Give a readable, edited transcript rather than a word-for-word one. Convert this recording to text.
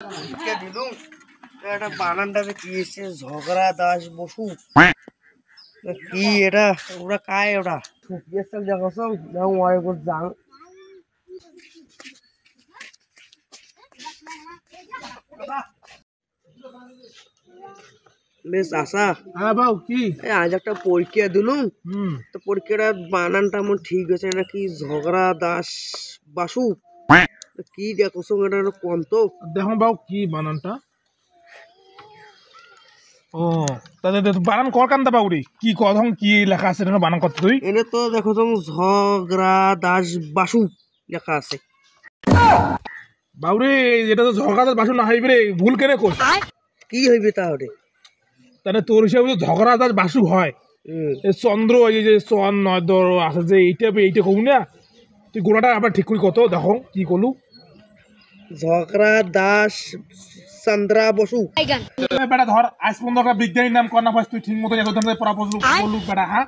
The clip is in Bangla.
দিলুম এটা বানানটাতে কি এসছে ঝগড়া দাস বসু কি এটা ওরা কায় ওরা দেখো যাং বেশ আশা হ্যাঁ বাবু কি আজ একটা পরীক্ষা দিলুম তো পরীক্ষাটা বানানটা আমার ঠিক আছে নাকি ঝগড়া দাস বাসু কি দেখো এটা কোন তো দেখো বাবু কি বানানটা ও তাহলে বানান কর কান্তা বাবুরি কি কথম কি লেখা আছে এটা বানান কত তুই এনে তো দেখো তুমি ঝগড়া দাস বাসু লেখা আছে বাবুরে এটা তো ঝগড়া বাসু না হইবে রে ভুল কেন কই কি হইবে তাহলে তাহলে তোর হিসাবে ঝগড়া দাস বাসু হয় এই চন্দ্র এই যে চন নয় ধর আছে যে এইটা কবু না তুই গোড়াটা আবার ঠিক করে কত দেখো কি করলু ঝগড়া দাস চন্দ্রা বসু বেটা ধর আজ পর্যন্ত একটা বিজ্ঞানীর নাম কর না পাস তুই ঠিক মতো এত ধরনের পড়া বললু বেটা হ্যাঁ